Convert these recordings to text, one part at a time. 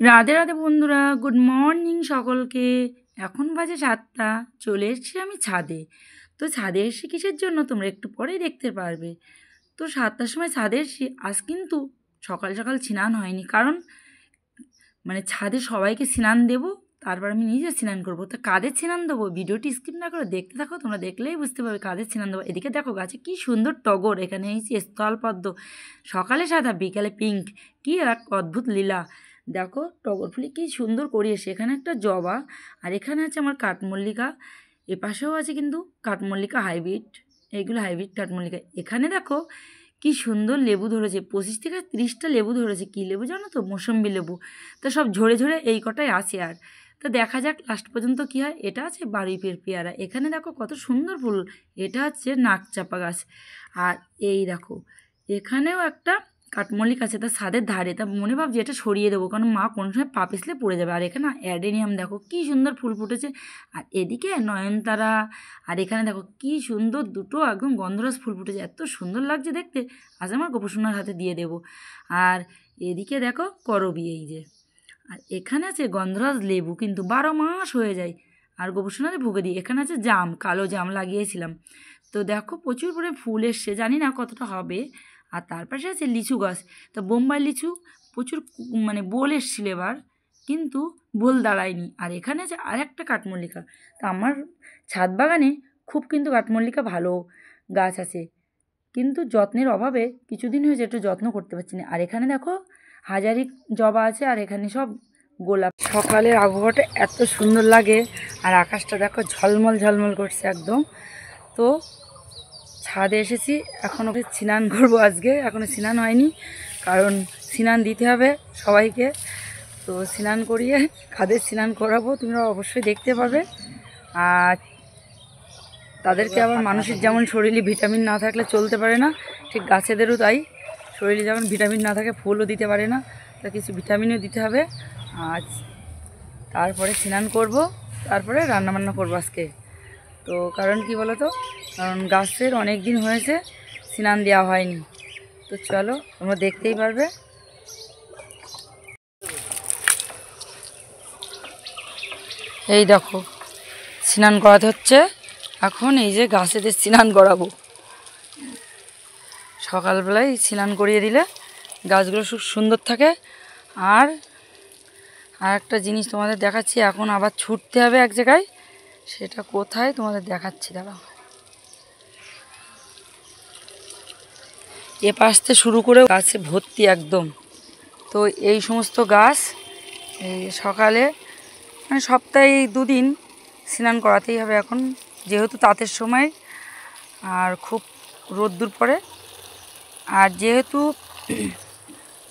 রাধে রাধে বন্ধুরা, good morning সকলকে। এখন বাজে 7টা। চলে এসেছি আমি ছাদে। তো ছাদে এসে কিসের জন্য তোমরা একটু পরেই দেখতে পারবে। তো 7টার সময় ছাদে এসেছি। আজ কিন্তু সকাল সকাল স্নান হয়নি, কারণ ছাদে সবাইকে স্নান দেবো, তারপর আমি নিজে স্নান করবো। তো কাদের স্নান দেবো ভিডিওটি স্কিপ না করে দেখতে থাকো, তোমরা দেখলেই বুঝতে পারবে কাদের স্নান দেবো। এদিকে দেখো গাছে কি সুন্দর টগর, এখানে এই স্থলপদ্ম, সকালে সাদা বিকালে পিঙ্ক, কি এক অদ্ভুত লীলা। দেখো টগর ফুলে কী সুন্দর করিয়েছে। এখানে একটা জবা, আর এখানে আছে আমার কাঠমল্লিকা। এপাশেও আছে কিন্তু কাঠমল্লিকা হাইব্রিড, এইগুলো হাইব্রিড কাঠমল্লিকা। এখানে দেখো কি সুন্দর লেবু ধরেছে, 25 থেকে 30টা লেবু ধরেছে। কী লেবু জানো তো? মৌসম্বি লেবু। তো সব ঝরে ঝরে এই কটাই আছে। আর তো দেখা যাক লাস্ট পর্যন্ত কী হয়। এটা আছে বারুইপের পেয়ারা। এখানে দেখো কত সুন্দর ফুল, এটা হচ্ছে নাকচাপা গাছ। আর এই দেখো এখানেও একটা কাঠমল্লিক আছে, তার ছাদের ধারে। তা মনে ভাবছি এটা সরিয়ে দেবো, কারণ মা কোনো সময় পা পিছলে পড়ে যাবে। আর এখানে অ্যাডেনিয়াম দেখো কী সুন্দর ফুল ফুটেছে। আর এদিকে নয়নতারা। আর এখানে দেখো কি সুন্দর দুটো একদম গন্ধরাজ ফুল ফুটেছে, এত সুন্দর লাগছে দেখতে। আজ আমার গোপসোনার হাতে দিয়ে দেবো। আর এদিকে দেখো করবী, এই যে। আর এখানে আছে গন্ধরাজ লেবু, কিন্তু 12 মাস হয়ে যায়। আর গোপসোনাতে ভুগে দিই। এখানে আছে জাম, কালো জাম লাগিয়েছিলাম। তো দেখো প্রচুর পরিমাণে ফুল এসছে, জানি না কতটা হবে। আর তার পাশে আছে লিচু গাছ। তো বোম্বাই লিচু প্রচুর বোল এসছিল এবার, কিন্তু বোল দাঁড়ায়নি। আর এখানে আছে আরেকটা কাঠমল্লিকা। তা আমার ছাদ বাগানে খুব কিন্তু কাঠমল্লিকা ভালো গাছ আছে, কিন্তু যত্নের অভাবে কিছুদিন হয়েছে একটু যত্ন করতে পারছি না। আর এখানে দেখো হাজারি জবা আছে, আর এখানে সব গোলাপ। সকালের আবহাওয়াটা এত সুন্দর লাগে, আর আকাশটা দেখো ঝলমল ঝলমল করছে একদম। তো ছাদে এসেছি, এখন ওকে স্নান করবো আজকে। এখনও স্নান হয়নি, কারণ স্নান দিতে হবে সবাইকে। তো স্নান করিয়ে কাদের স্নান করাবো তোমরা অবশ্যই দেখতে পাবে। আর তাদেরকে আবার মানুষের যেমন শরীরে ভিটামিন না থাকলে চলতে পারে না, ঠিক গাছেদেরও তাই। শরীরে যেমন ভিটামিন না থাকে ফুলও দিতে পারে না, তা কিছু ভিটামিনও দিতে হবে। আজ তারপরে স্নান করব, তারপরে রান্নাবান্না করবো আজকে। তো কারণ কি বলো তো, কারণ গাছের অনেক দিন হয়েছে স্নান দেওয়া হয়নি। তো চলো তোমরা দেখতেই পারবে। এই দেখো স্নান করাতে হচ্ছে এখন। এই যে গাছেদের স্নান করাবো, সকালবেলায় স্নান করিয়ে দিলে গাছগুলো খুব সুন্দর থাকে। আর একটা জিনিস তোমাদের দেখাচ্ছি, এখন আবার ছুটতে হবে এক জায়গায়, সেটা কোথায় তোমাদের দেখাচ্ছি দাঁড়াও। এ পাশ থেকে শুরু করে গাছে ভর্তি একদম। তো এই সমস্ত গাছ এই সকালে সপ্তাহে 2 দিন স্নান করাতেই হবে এখন, যেহেতু তাঁতের সময় আর খুব রোদ্দুর পড়ে। আর যেহেতু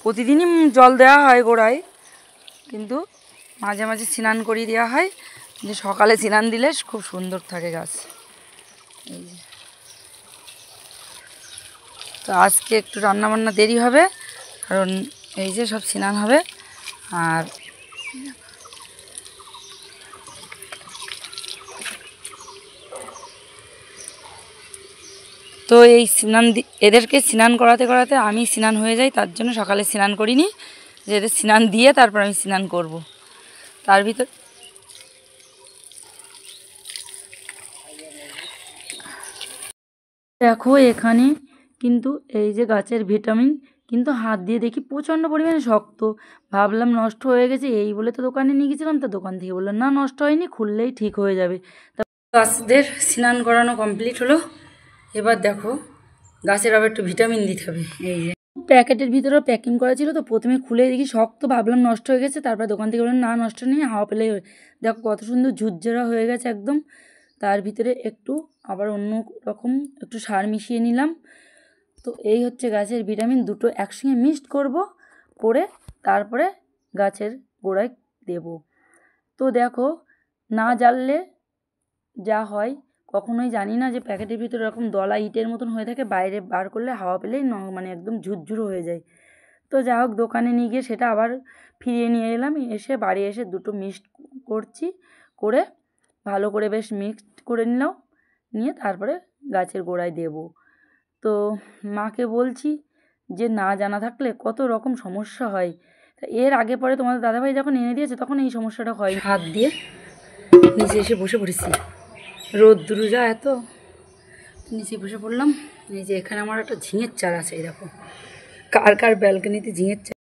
প্রতিদিনই জল দেওয়া হয় গোড়ায়, কিন্তু মাঝে মাঝে স্নান করিয়ে দেওয়া হয়। কিন্তু সকালে স্নান দিলে খুব সুন্দর থাকে গাছ। এই যে, তো আজকে একটু রান্নাবান্না দেরি হবে, কারণ এই যে সব স্নান হবে। আর তো এই এদেরকে স্নান করাতে করাতে আমি স্নান হয়ে যাই, তার জন্য সকালে স্নান করিনি, যে এদের স্নান দিয়ে তারপর আমি স্নান করব। তার ভিতর দেখো এখানে কিন্তু এই যে গাছের ভিটামিন, কিন্তু হাত দিয়ে দেখি প্রচণ্ড পরিমাণে শক্ত। ভাবলাম নষ্ট হয়ে গেছে, এই বলে তো দোকানে নিয়ে গেছিলাম। তো দোকান থেকে বললো না নষ্ট হয়নি, খুললেই ঠিক হয়ে যাবে। তা গাছদের স্নান করানো কমপ্লিট হলো। এবার দেখো গাছের আবার একটু ভিটামিন দিতে হবে। এই যে প্যাকেটের ভিতরেও প্যাকিং করা ছিল, তো প্রথমে খুলে দেখি শক্ত, ভাবলাম নষ্ট হয়ে গেছে। তারপর দোকান থেকে বললাম না নষ্ট নেই, হাওয়া পেলেই হয়। দেখো কত সুন্দর ঝুরঝরা হয়ে গেছে একদম। তার ভিতরে একটু আবার অন্য রকম একটু সার মিশিয়ে নিলাম। তো এই হচ্ছে গাছের ভিটামিন, দুটো একসঙ্গে মিক্সড করব, করে তারপরে গাছের গোড়ায় দেব। তো দেখো না জ্বাললে যা হয়, কখনোই জানি না যে প্যাকেটের ভিতরে এরকম দলা ইটের মতন হয়ে থাকে, বাইরে বার করলে হাওয়া পেলেই একদম ঝুরঝুরো হয়ে যায়। তো যা হোক দোকানে নিয়ে গিয়ে সেটা আবার ফিরিয়ে নিয়ে এলাম। এসে বাড়ি এসে দুটো মিক্সড করছি, করে ভালো করে বেশ মিক্সড করে নিলাম, নিয়ে তারপরে গাছের গোড়ায় দেব। তো মাকে বলছি যে না জানা থাকলে কত রকম সমস্যা হয়। তা এর আগে পরে তোমাদের দাদাভাই যখন এনে দিয়েছে তখন এই সমস্যাটা হয়। হাত দিয়ে নিচে এসে বসে পড়েছি, রোদ্দুর যা এত, নিচে বসে পড়লাম। এই যে এখানে আমার একটা ঝিঙের চারা আছে, এই দেখো কার কার ব্যালকনিতে ঝিঙের চারা।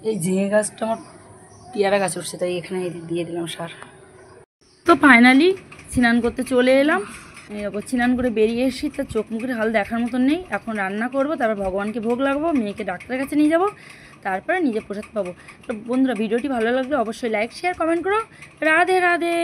এই ঝিঙে গাছটা আমার পেয়ারা গাছ উঠছে, তাই এখানে দিয়ে দিলাম সার। তো ফাইনালি স্নান করতে চলে এলাম, এরকম স্নান করে বেরিয়ে এসেছি। তার চোখ মুখের হাল দেখার মতন নেই। এখন রান্না করব, তারপর ভগবানকে ভোগ লাগবো, মেয়েকে ডাক্তারের কাছে নিয়ে যাব, তারপরে নিজে প্রসাদ পাবো। তো বন্ধুরা ভিডিওটি ভালো লাগলে অবশ্যই লাইক শেয়ার কমেন্ট করো। রাধে রাধে।